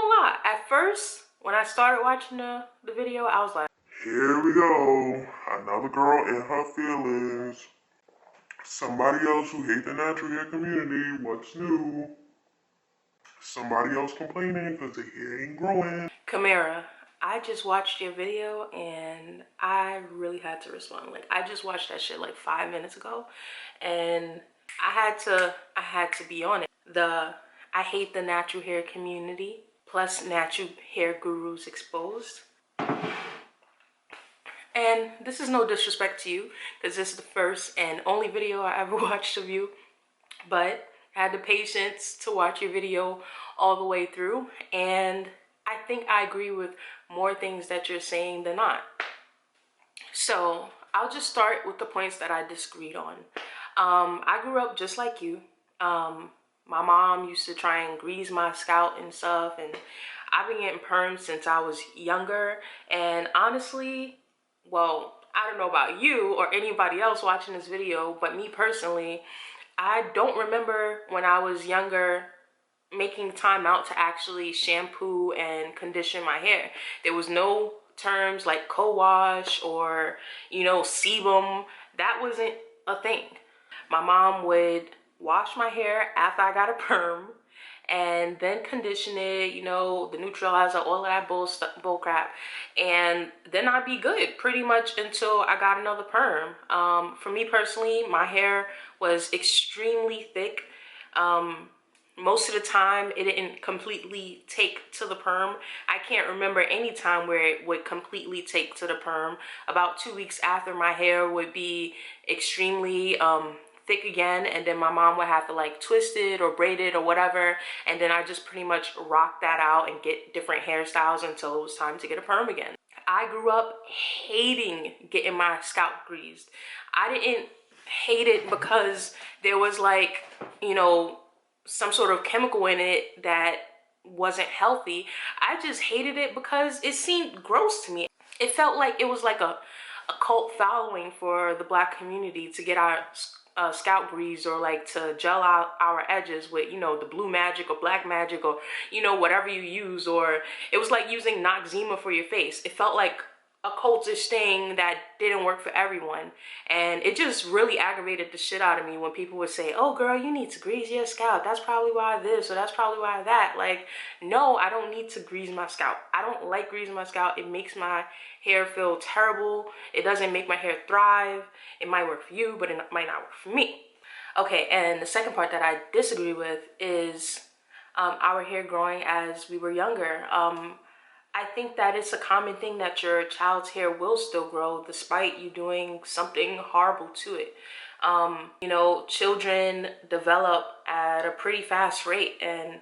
gonna lie, at first, when I started watching the video, I was like, here we go. Another girl in her feelings. Somebody else who hate the natural hair community. What's new? Somebody else complaining because the hair ain't growing. Kimera, I just watched your video and I really had to respond. Like, I just watched that shit like 5 minutes ago, and I had to be on it. I hate the natural hair community plus natural hair gurus exposed. And this is no disrespect to you, because this is the first and only video I ever watched of you, but I had the patience to watch your video all the way through, and I think I agree with more things that you're saying than not. So I'll just start with the points that I disagreed on. I grew up just like you. My mom used to try and grease my scalp and stuff, and I've been getting perms since I was younger. And honestly, well, I don't know about you or anybody else watching this video, but me personally, I don't remember when I was younger making time out to actually shampoo and condition my hair. There was no terms like co-wash or, you know, sebum. That wasn't a thing. My mom would wash my hair after I got a perm and then condition it, you know, the neutralizer, all of that bull crap, and then I'd be good pretty much until I got another perm. For me personally, my hair was extremely thick. Most of the time it didn't completely take to the perm. I can't remember any time where it would completely take to the perm. About 2 weeks after, my hair would be extremely thick again, and then my mom would have to like twist it or braid it or whatever, and then I just pretty much rock that out and get different hairstyles until it was time to get a perm again. I grew up hating getting my scalp greased. I didn't hate it because there was like, you know, some sort of chemical in it that wasn't healthy. I just hated it because it seemed gross to me. It felt like it was like a cult following for the Black community to get our scalp grease, or like to gel out our edges with, you know, the blue magic or black magic, or, you know, whatever you use. Or it was like using Noxzema for your face. It felt like a cultish thing that didn't work for everyone, and it just really aggravated the shit out of me when people would say, oh girl, you need to grease your scalp, that's probably why this, or that's probably why that. Like, no, I don't need to grease my scalp. I don't like greasing my scalp. It makes my hair feel terrible. It doesn't make my hair thrive. It might work for you, but it might not work for me. Okay, and the second part that I disagree with is our hair growing as we were younger. I think that it's a common thing that your child's hair will still grow despite you doing something horrible to it. You know, children develop at a pretty fast rate, and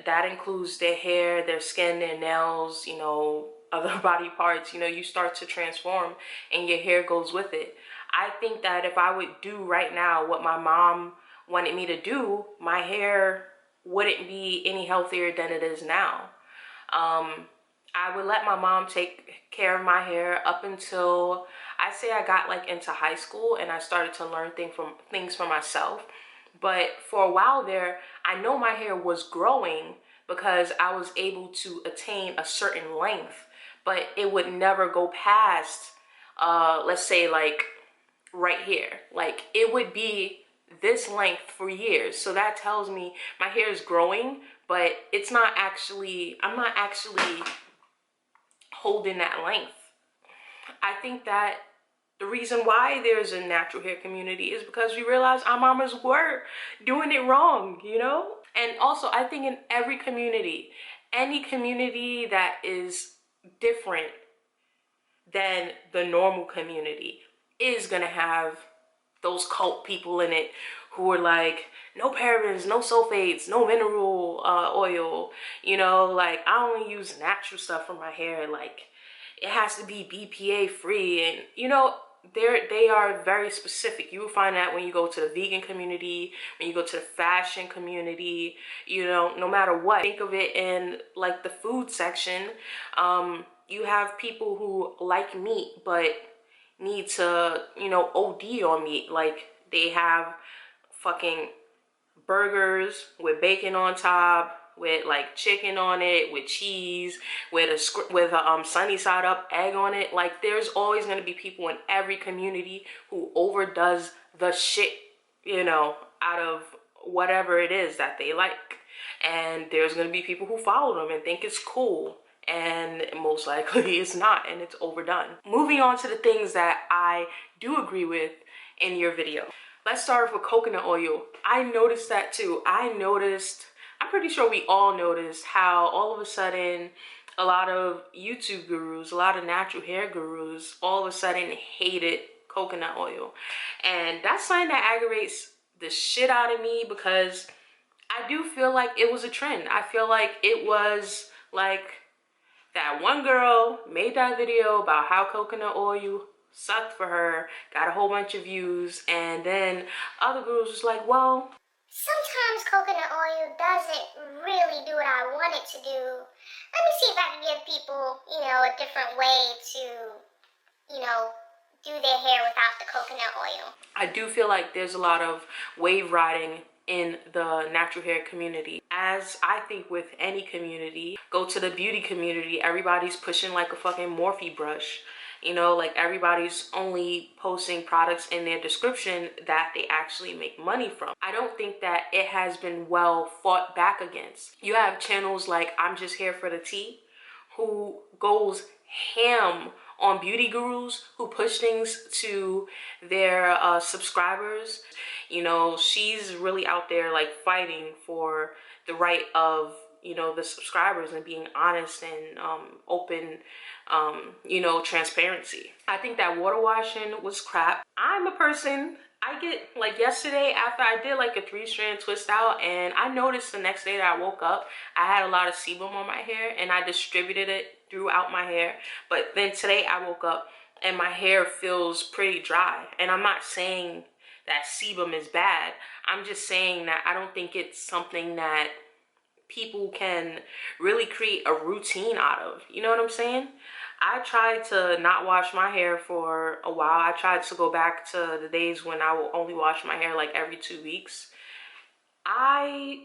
that includes their hair, their skin, their nails, you know, other body parts. You know, you start to transform and your hair goes with it. I think that if I would do right now what my mom wanted me to do, my hair wouldn't be any healthier than it is now. I would let my mom take care of my hair up until I say I got like into high school and I started to learn things for myself. But for a while there, I know my hair was growing because I was able to attain a certain length, but it would never go past, let's say like right here. Like, it would be this length for years. So that tells me my hair is growing, but it's not actually, I'm not actually holding that length. I think that the reason why there's a natural hair community is because we realize our mamas were doing it wrong, you know? And also, I think in every community, any community that is different than the normal community is gonna have those cult people in it who are like, no parabens, no sulfates, no mineral oil, you know, like, I only use natural stuff for my hair, like, it has to be BPA free. And, you know, they are very specific. You will find that when you go to the vegan community, when you go to the fashion community, you know, no matter what. Think of it in like the food section. You have people who like meat but need to, you know, OD on meat. Like, they have fucking burgers with bacon on top, with like chicken on it, with cheese, with a sunny side up egg on it. Like there's always going to be people in every community who overdoes the shit, you know, out of whatever it is that they like. And there's going to be people who follow them and think it's cool, and most likely it's not, and it's overdone. Moving on to the things that I do agree with in your video. Let's start off with coconut oil. I noticed that too. I'm pretty sure we all noticed how all of a sudden a lot of YouTube gurus, a lot of natural hair gurus, all of a sudden hated coconut oil. And that's something that aggravates the shit out of me, because I do feel like it was a trend. I feel like it was like that one girl made that video about how coconut oil sucked for her, got a whole bunch of views, and then other girls was like, well, sometimes coconut oil doesn't really do what I want it to do. Let me see if I can give people, a different way to, do their hair without the coconut oil. I do feel like there's a lot of wave riding in the natural hair community. As I think with any community, go to the beauty community, everybody's pushing like a fucking Morphe brush. Like everybody's only posting products in their description that they actually make money from. I don't think that it has been well fought back against. You have channels like I'm Just Here for the Tea, who goes ham on beauty gurus, who push things to their subscribers. She's really out there like fighting for the right of the subscribers and being honest and open, transparency. I think that water washing was crap. I'm a person, I get like yesterday after I did like a 3-strand twist out, and I noticed the next day that I woke up, I had a lot of sebum on my hair, and I distributed it throughout my hair. But then today I woke up and my hair feels pretty dry. And I'm not saying that sebum is bad. I'm just saying that I don't think it's something that people can really create a routine out of. You know what I'm saying? I tried to not wash my hair for a while. I tried to go back to the days when I will only wash my hair like every 2 weeks. I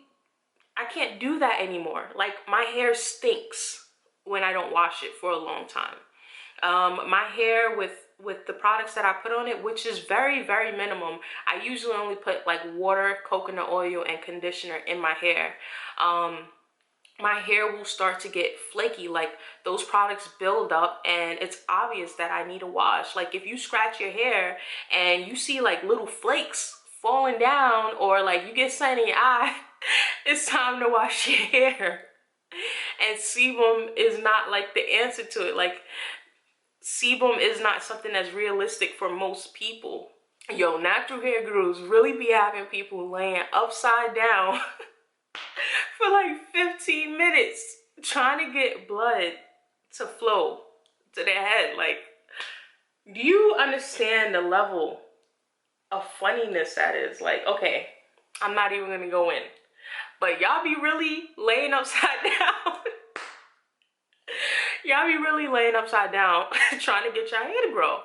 can't do that anymore. Like my hair stinks when I don't wash it for a long time. My hair with the products that I put on it, which is very, very minimum. I usually only put like water, coconut oil, and conditioner in my hair. My hair will start to get flaky. Like those products build up, and it's obvious that I need a wash. Like if you scratch your hair and you see like little flakes falling down, or like you get sun in your eye, it's time to wash your hair. And sebum is not like the answer to it. Like sebum is not something that's realistic for most people. Yo, natural hair gurus really be having people laying upside down for like 15 minutes trying to get blood to flow to their head. Like, do you understand the level of funniness that is? Like, okay, I'm not even gonna go in, but y'all be really laying upside down. Y'all be really laying upside down trying to get your hair to grow.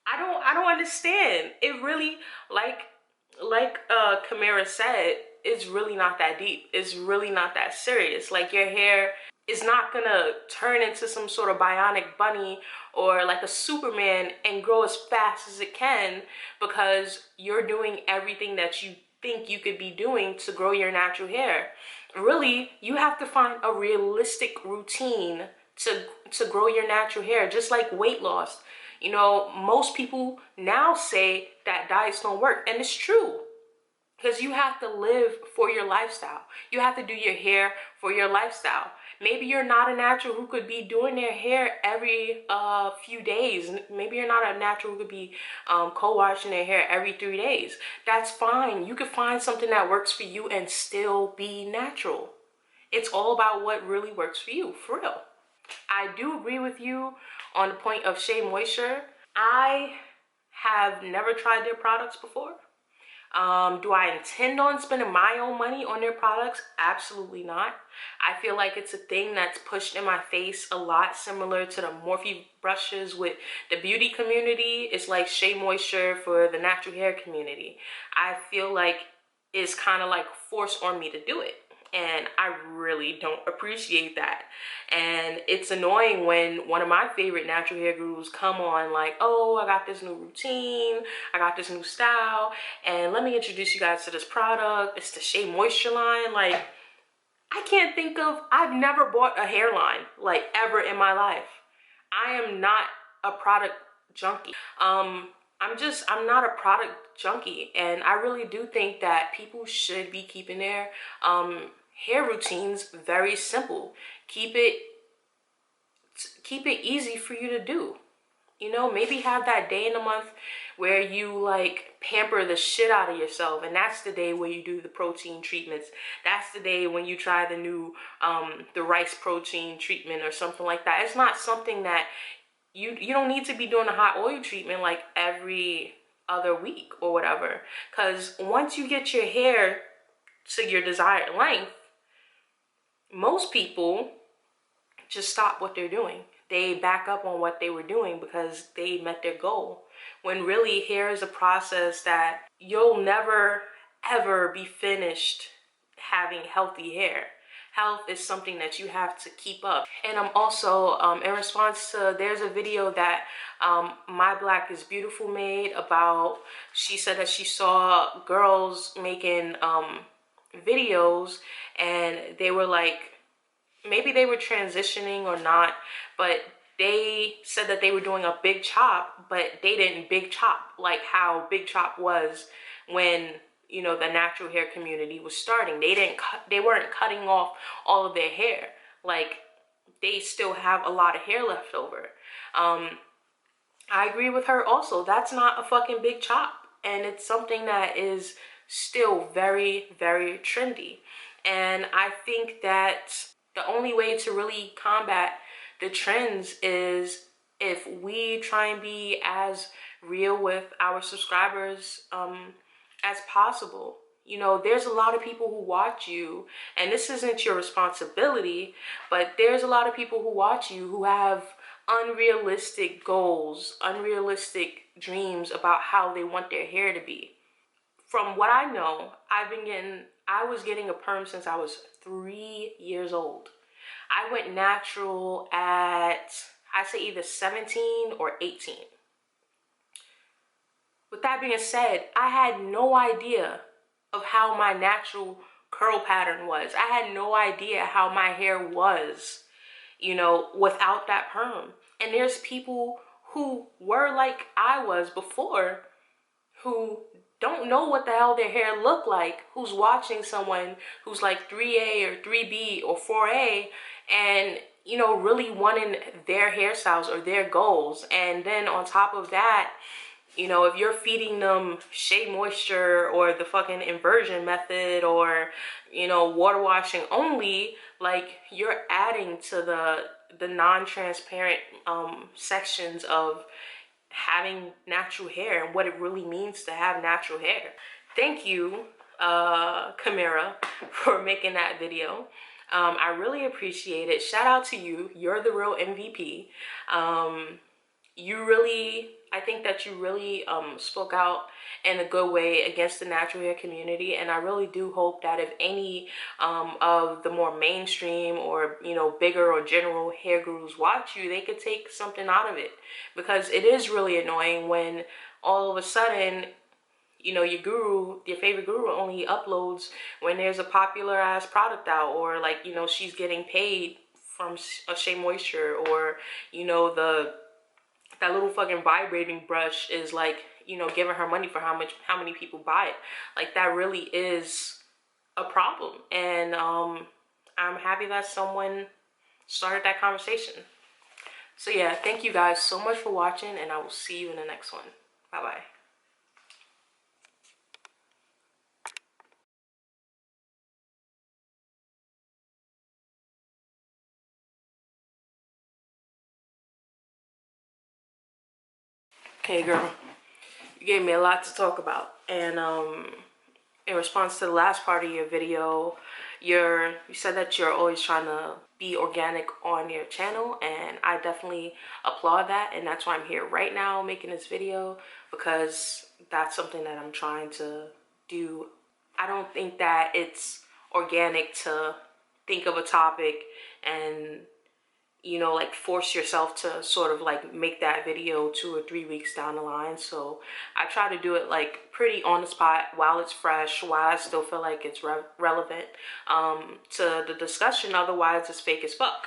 I don't understand. It really, like Kimera said, it's really not that deep. It's really not that serious. Like your hair is not gonna turn into some sort of bionic bunny or like a Superman and grow as fast as it can because you're doing everything that you think you could be doing to grow your natural hair. Really, you have to find a realistic routine to grow your natural hair, just like weight loss. Most people now say that diets don't work, and it's true. Because you have to live for your lifestyle. You have to do your hair for your lifestyle. Maybe you're not a natural who could be doing their hair every few days. Maybe you're not a natural who could be co-washing their hair every 3 days. That's fine. You could find something that works for you and still be natural. It's all about what really works for you, for real. I do agree with you on the point of Shea Moisture. I have never tried their products before. Do I intend on spending my own money on their products? Absolutely not. I feel like it's a thing that's pushed in my face a lot, similar to the Morphe brushes with the beauty community. It's like Shea Moisture for the natural hair community. I feel like it's kind of like forced on me to do it. and I really don't appreciate that. And it's annoying when one of my favorite natural hair gurus come on like, oh, I got this new routine, I got this new style, and let me introduce you guys to this product. It's the Shea Moisture line. Like, I can't think of, I've never bought a hairline, like, ever in my life. I am not a product junkie. I'm not a product junkie, and I really do think that people should be keeping their hair routines very simple. Keep it easy for you to do. You know, maybe have that day in the month where you like pamper the shit out of yourself, and that's the day where you do the protein treatments. That's the day when you try the new the rice protein treatment or something like that. It's not something that you don't need to be doing a hot oil treatment like every other week or whatever, because once you get your hair to your desired length, most people just stop what they're doing. They back up on what they were doing because they met their goal. When really hair is a process that you'll never ever be finished having healthy hair. Health is something that you have to keep up. And I'm also, in response to, there's a video that My Black is Beautiful made about, she said that she saw girls making videos, and they were like, maybe they were transitioning or not, but they said that they were doing a big chop, but they didn't big chop like how big chop was when, you know, the natural hair community was starting. They weren't cutting off all of their hair. Like, they still have a lot of hair left over. I agree with her also. That's not a fucking big chop, and it's something that is still very, very trendy. And I think that the only way to really combat the trends is if we try and be as real with our subscribers as possible. You know, there's a lot of people who watch you, and this isn't your responsibility, but there's a lot of people who watch you who have unrealistic goals, unrealistic dreams about how they want their hair to be. From what I know, I was getting a perm since I was 3 years old. I went natural at, I say either 17 or 18. With that being said, I had no idea of how my natural curl pattern was. I had no idea how my hair was, you know, without that perm. And there's people who were like I was before who don't know what the hell their hair look like, who's watching someone who's like 3A or 3B or 4A and, you know, really wanting their hairstyles or their goals. And then on top of that, you know, if you're feeding them Shea Moisture or the fucking inversion method or, you know, water washing only, like, you're adding to the non-transparent sections of having natural hair and what it really means to have natural hair. Thank you, Kimera, for making that video. I really appreciate it. Shout out to you. You're the real MVP. I think that you really spoke out in a good way against the natural hair community, and I really do hope that if any of the more mainstream or, you know, bigger or general hair gurus watch you, they could take something out of it, because it is really annoying when all of a sudden, you know, your favorite guru only uploads when there's a popular ass product out, or like, you know, she's getting paid from a Shea Moisture, or, you know, that little fucking vibrating brush is like, you know, giving her money for how many people buy it. Like, that really is a problem. And I'm happy that someone started that conversation. So yeah, thank you guys so much for watching, and I will see you in the next one. Bye bye. Okay, girl, you gave me a lot to talk about, and in response to the last part of your video, you said that you're always trying to be organic on your channel, and I definitely applaud that, and that's why I'm here right now making this video, because that's something that I'm trying to do. I don't think that it's organic to think of a topic and, you know, like force yourself to sort of like make that video 2 or 3 weeks down the line. So I try to do it like pretty on the spot while it's fresh, while I still feel like it's relevant to the discussion. Otherwise it's fake as fuck.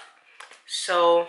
So